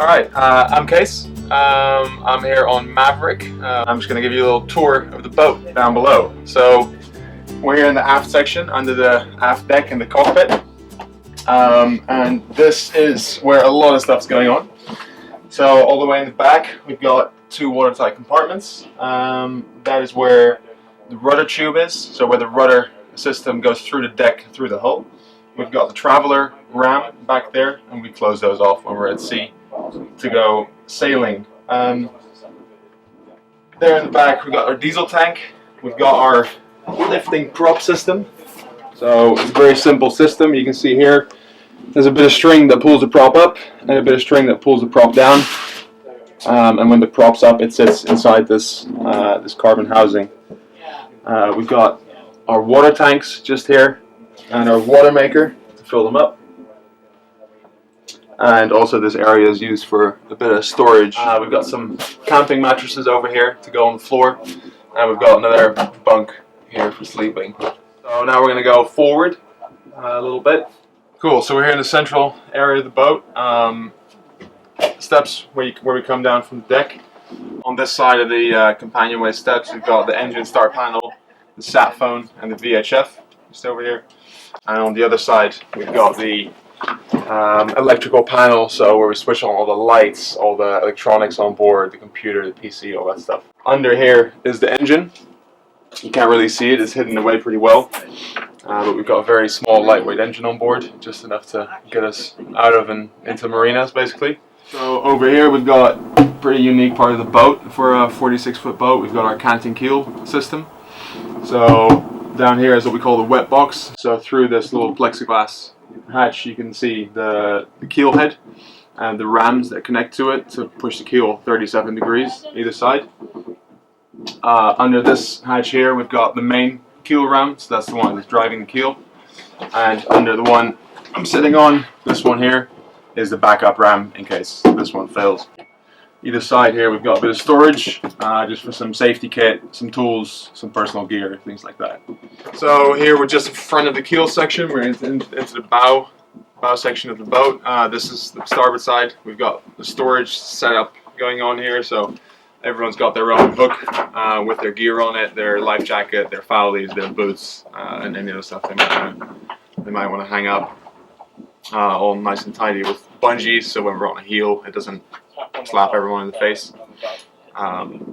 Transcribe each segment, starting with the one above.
Alright, I'm Kees. I'm here on Maverick. I'm just going to give you a little tour of the boat down below. So, we're here in the aft section, under the aft deck in the cockpit. And this is where a lot of stuff's going on. So, all the way in the back, we've got two watertight compartments. That is where the rudder tube is, so where the rudder system goes through the deck, through the hull. We've got the traveler ram back there, and we close those off when we're at sea to go sailing. There in the back we've got our diesel tank, we've got our lifting prop system. So it's a very simple system. You can see here there's a bit of string that pulls the prop up and a bit of string that pulls the prop down. And when the prop's up, it sits inside this carbon housing. We've got our water tanks just here and our water maker to fill them up. And also this area is used for a bit of storage. We've got some camping mattresses over here to go on the floor. And we've got another bunk here for sleeping. So now we're going to go forward a little bit. Cool, so we're here in the central area of the boat. Steps where we come down from the deck. On this side of the companionway steps, we've got the engine start panel, the sat phone, and the VHF just over here. And on the other side, we've got the electrical panel, so where we switch on all the lights, all the electronics on board, the computer, the PC, all that stuff. Under here is the engine. You can't really see it, it's hidden away pretty well. But we've got a very small, lightweight engine on board, just enough to get us out of and into marinas, basically. So over here we've got a pretty unique part of the boat. For a 46-foot boat, we've got our canting keel system. So down here is what we call the wet box. So through this little plexiglass hatch you can see the keel head and the rams that connect to it to push the keel 37 degrees either side. Under this hatch here we've got the main keel ram, so that's the one that's driving the keel. And under the one I'm sitting on, this one here, is the backup ram in case this one fails. Either side here we've got a bit of storage, just for some safety kit, some tools, some personal gear, things like that. So here we're just in front of the keel section. We're into the bow section of the boat. This is the starboard side. We've got the storage setup going on here, so everyone's got their own hook with their gear on it, their life jacket, their foulies, their boots, and any other stuff they might want to hang up. All nice and tidy with bungees, so when we're on a heel it doesn't slap everyone in the face.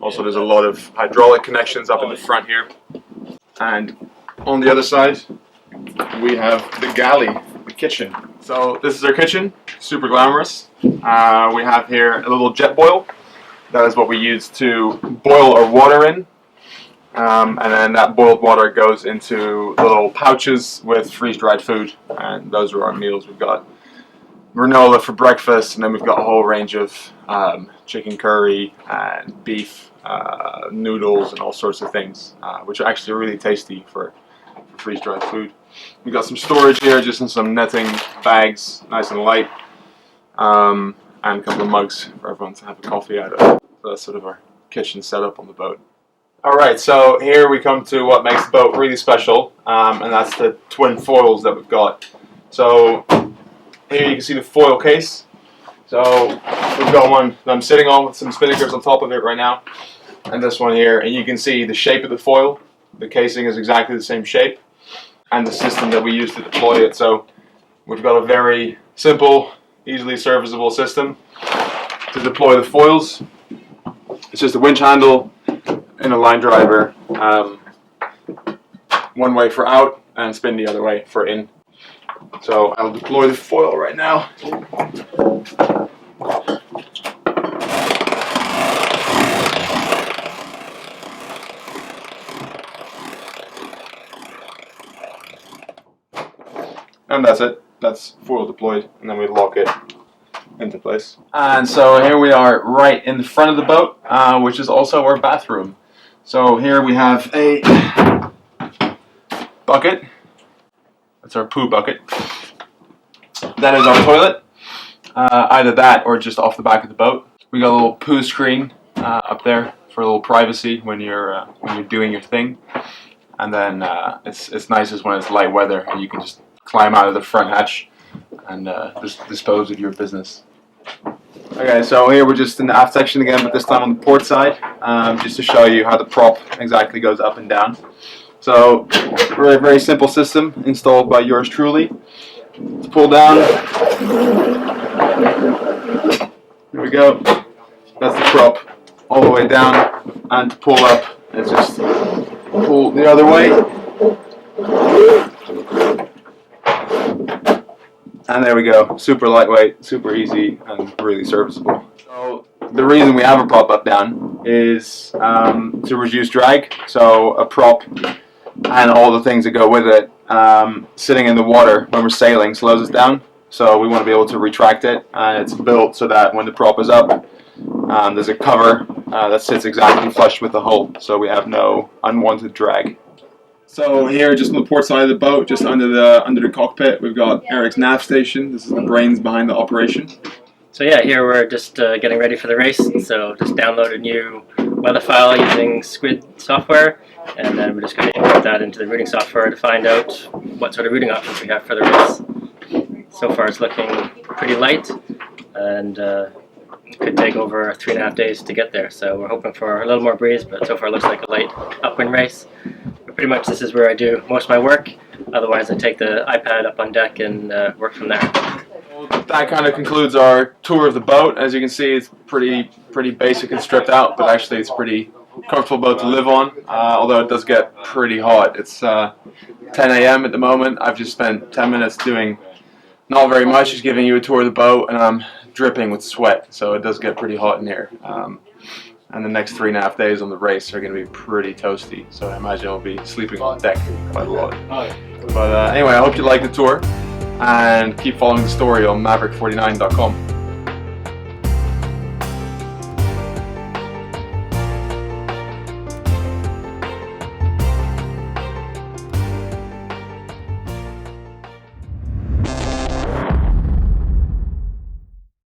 Also there's a lot of hydraulic connections up in the front here. And on the other side we have the galley, the kitchen. So this is our kitchen, super glamorous. We have here a little jet boil. That is what we use to boil our water in. And then that boiled water goes into little pouches with freeze-dried food, and those are our meals. We've got granola for breakfast, and then we've got a whole range of chicken curry and beef, noodles, and all sorts of things, which are actually really tasty for freeze-dried food. We've got some storage here, just in some netting bags, nice and light, and a couple of mugs for everyone to have a coffee out of. So that's sort of our kitchen setup on the boat. Alright, so here we come to what makes the boat really special, and that's the twin foils that we've got. So here you can see the foil case. So we've got one that I'm sitting on with some spinnakers on top of it right now, and this one here, and you can see the shape of the foil. The casing is exactly the same shape, and the system that we use to deploy it. So we've got a very simple, easily serviceable system to deploy the foils. It's just a winch handle and a line driver, one way for out and spin the other way for in. So I'll deploy the foil right now. And that's it. That's foil deployed, and then we lock it into place. And so here we are right in the front of the boat, which is also our bathroom. So here we have a bucket. That's our poo bucket. That is our toilet. Either that or just off the back of the boat. We got a little poo screen up there for a little privacy when you're doing your thing. And then it's nicest when it's light weather and you can just climb out of the front hatch and just dispose of your business. Okay, so here we're just in the aft section again, but this time on the port side, just to show you how the prop exactly goes up and down. So, very, very simple system installed by yours truly. Let's pull down. Here we go. That's the prop all the way down, and to pull up, it's just pull the other way. And there we go. Super lightweight, super easy, and really serviceable. So the reason we have a prop up down is to reduce drag. So a prop and all the things that go with it sitting in the water when we're sailing slows us down. So we want to be able to retract it, and it's built so that when the prop is up, there's a cover that sits exactly flush with the hull, so we have no unwanted drag. So here, just on the port side of the boat, just under the cockpit, we've got Eric's nav station. This is the brains behind the operation. So yeah, here we're just getting ready for the race. So just download a new weather file using Squid software, and then we're just going to import that into the routing software to find out what sort of routing options we have for the race. So far it's looking pretty light, and it could take over 3.5 days to get there. So we're hoping for a little more breeze, but so far it looks like a light upwind race. Pretty much this is where I do most of my work. Otherwise I take the iPad up on deck and work from there. Well, that kind of concludes our tour of the boat. As you can see, it's pretty basic and stripped out, but actually it's a pretty comfortable boat to live on, although it does get pretty hot. It's 10 a.m. at the moment. I've just spent 10 minutes doing not very much, just giving you a tour of the boat, and I'm dripping with sweat, so it does get pretty hot in here. And the next 3.5 days on the race are going to be pretty toasty, so I imagine I'll be sleeping on deck quite a lot. But anyway, I hope you liked the tour, and keep following the story on Maverick49.com.